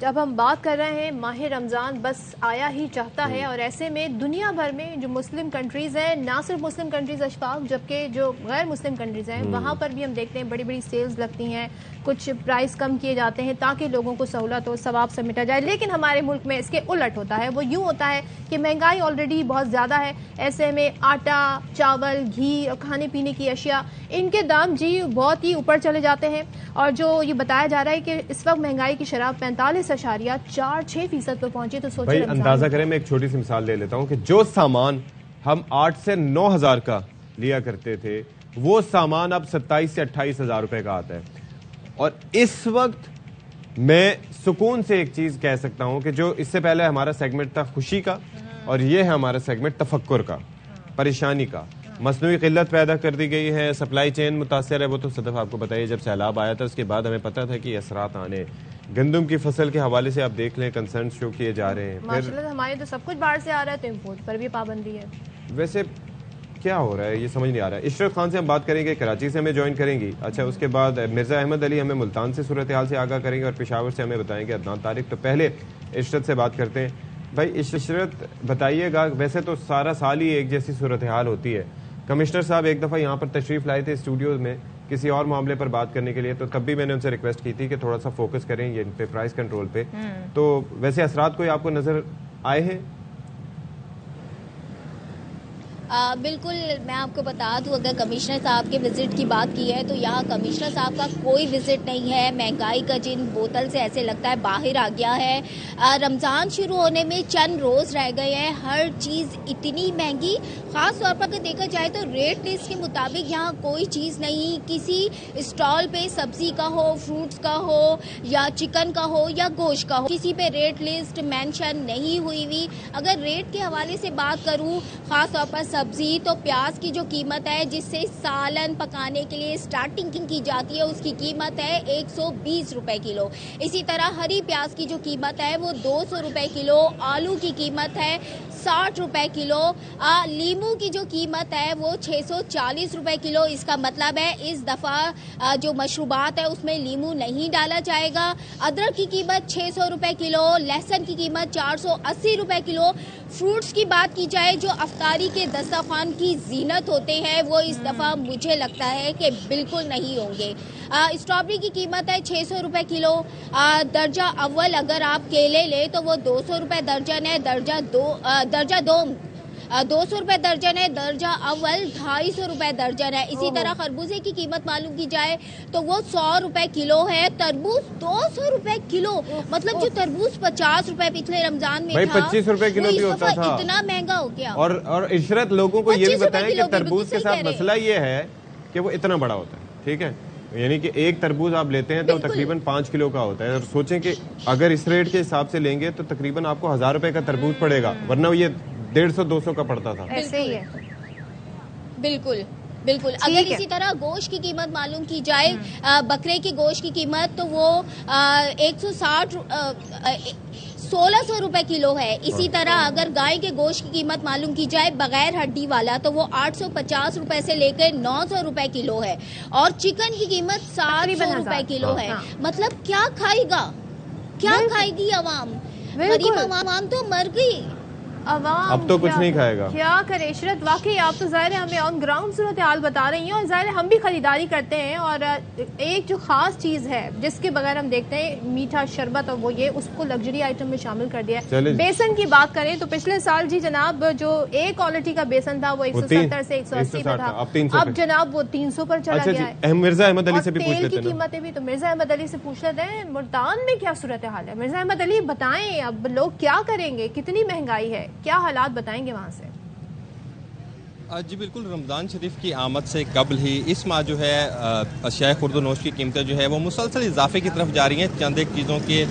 जब हम बात कर रहे हैं माह रमज़ान बस आया ही चाहता है और ऐसे में दुनिया भर में जो मुस्लिम कंट्रीज़ हैं, ना सिर्फ मुस्लिम कंट्रीज़ अशफाक, जबकि जो गैर मुस्लिम कंट्रीज़ हैं वहाँ पर भी हम देखते हैं बड़ी बड़ी सेल्स लगती हैं, कुछ प्राइस कम किए जाते हैं ताकि लोगों को सहूलत हो, सवाब समेटा जाए। लेकिन हमारे मुल्क में इसके उलट होता है। वो यूँ होता है कि महंगाई ऑलरेडी बहुत ज़्यादा है, ऐसे में आटा, चावल, घी और खाने पीने की अशिया, इनके दाम जी बहुत ही ऊपर चले जाते हैं। और जो ये बताया जा रहा है कि इस वक्त महंगाई की शरह 45.46% पर पहुंची। तो सोचिए भाई अंदाजा करें, मैं एक छोटी सी मिसाल ले लेता हूं कि जो सामान हम 8 से 9 हजार का लिया करते थे वो सामान अब 27 से 28 हजार रुपए का आता है। और इस वक्त मैं सुकून से एक चीज कह सकता हूं कि जो इससे पहले हमारा सेगमेंट था खुशी का और ये है हमारा सेगमेंट तफक्कुर का, परेशानी का। मसनूई किल्लत पैदा कर दी गई है, सप्लाई चेन मुतासर है। वो तो सदफ आपको बताइए, जब सैलाब आया था उसके बाद हमें पता था कि असरात आने। गंदम की फसल के हवाले से आप देख लें, कंसर्न शो किए जा रहे हैं। माशाल्लाह हमारे तो सब कुछ बाहर से आ रहा है, तो इम्पोर्ट पर भी पाबंदी है। वैसे क्या हो रहा है ये समझ नहीं आ रहा है। इशरत खान से हम बात करेंगे, कराची से हमें ज्वाइन करेंगी। अच्छा, उसके बाद मिर्ज़ा अहमद अली हमें मुल्तान से सूरत हाल से आगाह करेंगे और पेशावर से हमें बताएंगे अदनान तारिक। तो पहले इशरत से बात करते हैं। भाई इशरत बताइएगा, वैसे तो सारा साल ही एक जैसी सूरत हाल होती है। कमिश्नर साहब एक दफ़ा यहाँ पर तशरीफ लाए थे स्टूडियो में किसी और मामले पर बात करने के लिए, तो तब भी मैंने उनसे रिक्वेस्ट की थी कि थोड़ा सा फोकस करें ये पे, प्राइस कंट्रोल पे। तो वैसे असरात कोई आपको नजर आए हैं? बिल्कुल, मैं आपको बता दूं, अगर कमिश्नर साहब के विजिट की बात की है तो यहाँ कमिश्नर साहब का कोई विजिट नहीं है। महंगाई का जिन बोतल से ऐसे लगता है बाहर आ गया है। रमज़ान शुरू होने में चंद रोज़ रह गए हैं, हर चीज़ इतनी महंगी। ख़ास तौर पर अगर देखा जाए तो रेट लिस्ट के मुताबिक यहाँ कोई चीज़ नहीं, किसी स्टॉल पे सब्जी का हो, फ्रूट्स का हो या चिकन का हो या गोश्त का हो, किसी पे रेट लिस्ट मेंशन नहीं हुई हुई। अगर रेट के हवाले से बात करूँ, ख़ास तौर पर सब्जी, तो प्याज की जो कीमत है जिससे सालन पकाने के लिए स्टार्टिंग की जाती है उसकी कीमत है 120 रुपए किलो। इसी तरह हरी प्याज की जो कीमत है वो 200 रुपए किलो, आलू की कीमत है 60 रुपए किलो, लीमू की जो कीमत है वो 640 रुपए किलो। इसका मतलब है इस दफा जो मशरूबात है उसमें लीमू नहीं डाला जाएगा। अदरक की कीमत 600 रुपए किलो, लहसुन की कीमत 480 रुपए किलो। फ्रूट्स की बात की जाए, जो अफ्तारी के दस्तरखान की जीनत होते हैं, वो इस दफा मुझे लगता है कि बिल्कुल नहीं होंगे। स्ट्रॉबेरी की कीमत है 600 रुपए किलो। दर्जा अव्वल अगर आप केले ले तो वो 200 रुपए दर्जन है, दर्जा दो 200 रुपए दर्जन है, दर्जा अव्वल 250 रुपए दर्जन है। इसी तरह खरबूजे की कीमत मालूम की जाए तो वो 100 रुपए किलो है। तरबूज 200 रुपए किलो, मतलब जो तरबूज 50 रुपए पिछले रमजान में था, 25 रुपए किलो भी होता था। इतना महंगा हो गया। और इशरत लोगों को ये भी बताएं कि तरबूज के साथ मसला ये है कि वो इतना बड़ा होता है, ठीक है, यानी कि एक तरबूज आप लेते हैं तो तकरीबन 5 किलो का होता है। और सोचें कि अगर इस रेट के हिसाब से लेंगे तो तकरीबन आपको 1000 रुपए का तरबूज पड़ेगा, वरना ये 150-200 का पड़ता था। ऐसे ही है। बिल्कुल बिल्कुल। अगर इसी तरह गोश्त की कीमत मालूम की जाए, बकरे की गोश्त की कीमत तो वो 1600 रुपए किलो है। इसी तरह अगर गाय के गोश्त की कीमत मालूम की जाए बगैर हड्डी वाला तो वो 850 रुपए से लेकर 900 रुपए किलो है। और चिकन की कीमत 700 रुपए किलो है। मतलब क्या खाएगा, क्या खाएगी अवाम? गरीब अवाम तो मर गई। अब तो कुछ नहीं खाएगा, क्या करे इशरत। वाकई आप तो ज़ाहिर है हमें ऑन ग्राउंड सूरत हाल बता रही हैं और ज़ाहिर है हम भी खरीदारी करते हैं। और एक जो खास चीज़ है जिसके बगैर हम देखते हैं, मीठा शरबत और वो ये उसको लग्जरी आइटम में शामिल कर दिया है। बेसन की बात करें तो पिछले साल जी जनाब जो ए क्वालिटी का बेसन था वो 170 से 180 में था, अब जनाब वो 300 पर चला गया है। मिर्जा अहमद अली से भी पूछ लेते हैं की कीमतें भी, तो मिर्जा अहमद अली से पूछ लेते हैं मुल्तान में क्या सूरत हाल है। मिर्जा अहमद अली बताएं, अब लोग क्या करेंगे, कितनी महंगाई है, क्या हालात बताएंगे वहां से? जी बिल्कुल, रमज़ान शरीफ की आमद से कबल ही इस माह जो है अशिया खुर्द-व-नोश की कीमतें जो है वो मुसलसल इजाफे की तरफ जा रही हैं। चंद एक चीज़ों के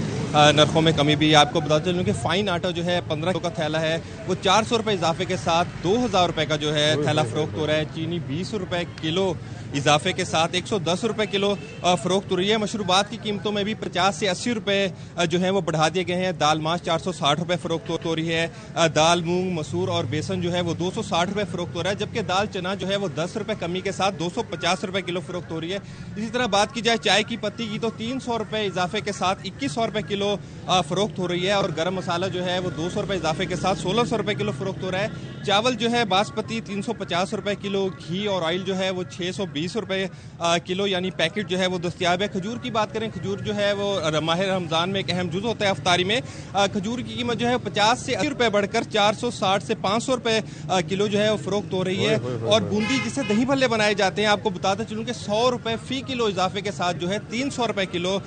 नरखों में कमी भी। आपको बता चलूँ कि फ़ाइन आटा जो है 15 किलो का थैला है वो 400 रुपये इजाफे के साथ 2000 रुपये का जो है थैला फ़रोख्त हो रहा है। चीनी 20 रुपये किलो इजाफे के साथ 110 रुपए किलो फरोख्त हो रही है। मशरूबात की कीमतों में भी 50 से 80 रुपए जो है वो बढ़ा दिए गए हैं। दाल माश 460 रुपए फरोख्त हो रही है। दाल मूंग मसूर और बेसन जो है वो 260 रुपए फरोख्त हो रहा है, जबकि दाल चना जो है वो 10 रुपए कमी के साथ 250 रुपए किलो फरोख्त हो रही है। इसी तरह बात की जाए चाय की पत्ती की तो 300 रुपए इजाफे के साथ 2100 रुपए किलो फरोख्त हो रही है, और गर्म मसाला जो है वो 200 रुपए इजाफे के साथ 1600 रुपए किलो फरोख्त हो रहा है। चावल जो है बासमती 350 रुपए किलो, घी और ऑयल जो है वो 620 रुपए किलो यानी पैकेट जो है वो दस्तयाब है। खजूर की बात करें, खजूर जो है वो माह रमजान में एक अहम जुज़ होता है अफ्तारी में। खजूर की कीमत जो है 50 से 80 रुपए बढ़कर 460 से 500 रुपए किलो जो है वो फरोख्त हो रही है। और बूंदी जिससे दही भल्ले बनाए जाते हैं, आपको बताते चलूं कि 100 रुपए फी किलो इजाफे के साथ जो है 300 रुपए किलो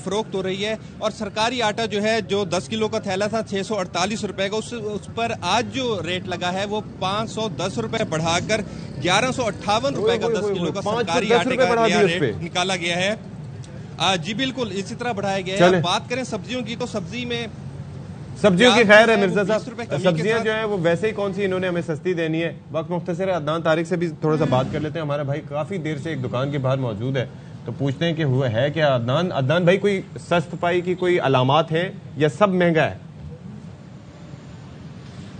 फरोख्त हो रही है। और सरकारी आटा जो है जो 10 किलो का थैला था 648 रुपए का, उस पर आज जो रेट लगा है वो 510 रुपए बढ़ाकर 1158 रुपए का 10 किलो का सरकारी आटे का नया रेट निकाला गया है। जी बिल्कुल, इसी तरह बढ़ाया गया है। बात करें सब्जियों की तो सब्जियों की खैर है मिर्जा साहब, सब्जियां जो है वो वैसे ही कौन सी इन्होंने हमें सस्ती देनी है। वक्त मुख्तसर है, अदनान तारिक से भी थोड़ा सा बात कर लेते हैं। हमारा भाई काफी देर से एक दुकान के बाहर मौजूद है, तो पूछते हैं कि हुआ है क्या। अदनान भाई, कोई सस्त पाई की कोई अलामात है या सब महंगा है?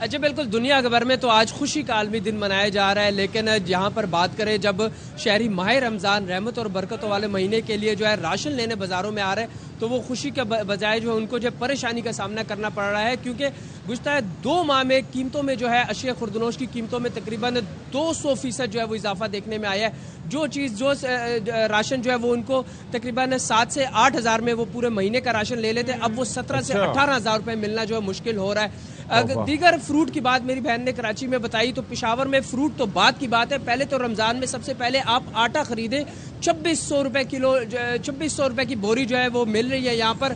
अच्छा, बिल्कुल दुनिया भर में तो आज खुशी का आलमी दिन मनाया जा रहा है, लेकिन यहाँ पर बात करें जब शहरी माह रमज़ान रहमत और बरकत वाले महीने के लिए जो है राशन लेने बाज़ारों में आ रहे हैं, तो वो खुशी के बजाय जो है उनको जो परेशानी का सामना करना पड़ रहा है, क्योंकि गुज़श्ता 2 माह में कीमतों में जो है अशिया खुर्दनोश की कीमतों में तकरीबन 200% जो है वो इजाफा देखने में आया है। जो राशन जो है वो उनको तकरीबन 7 से 8 हज़ार में वो पूरे महीने का राशन ले लेते हैं, अब वो 17 से 18 हज़ार रुपये मिलना जो है मुश्किल हो रहा है। दीगर फ्रूट की बात मेरी बहन ने कराची में बताई, तो पेशावर में फ्रूट तो बात की बात है। पहले तो रमजान में सबसे पहले आप आटा खरीदे 2600 रुपए किलो, 2600 रुपए की बोरी जो है वो मिल रही है यहाँ पर,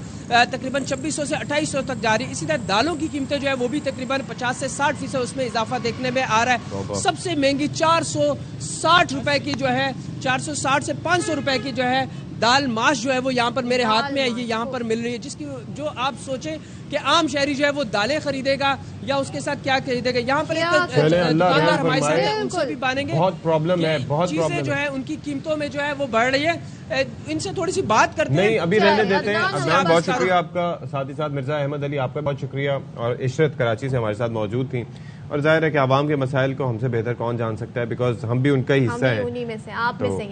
तकरीबन 2600 से 2800 तक जा रही है। इसी तरह दालों की कीमतें जो है वो भी तकरीबन 50 से 60% उसमें इजाफा देखने में आ रहा है। सबसे महंगी 460 रुपए की जो है 460 से 500 रुपए की जो है दाल माश जो है वो यहाँ पर मेरे हाथ में है, ये यहाँ पर मिल रही है, जिसकी जो आप सोचें कि आम शहरी जो है वो दालें खरीदेगा या उसके साथ क्या खरीदेगा। यहाँ पर दुकानदार हमारे साथ है, उनसे भी बानेंगे। बहुत प्रॉब्लम है, बहुत चीजें जो है उनकी कीमतों में जो है वो बढ़ रही है। इनसे थोड़ी सी बात करते हैं। नहीं, अभी रहने देते हैं। अदनान, बहुत शुक्रिया आपका, साथ ही साथ मिर्जा अहमद अली आपका बहुत शुक्रिया, और इशरत कराची से हमारे साथ मौजूद थी। और जाहिर है कि आवाम के मसाइल को हमसे बेहतर कौन जान सकता है, बिकॉज हम भी उनका ही हिस्सा है। उन्हीं में से, आप में से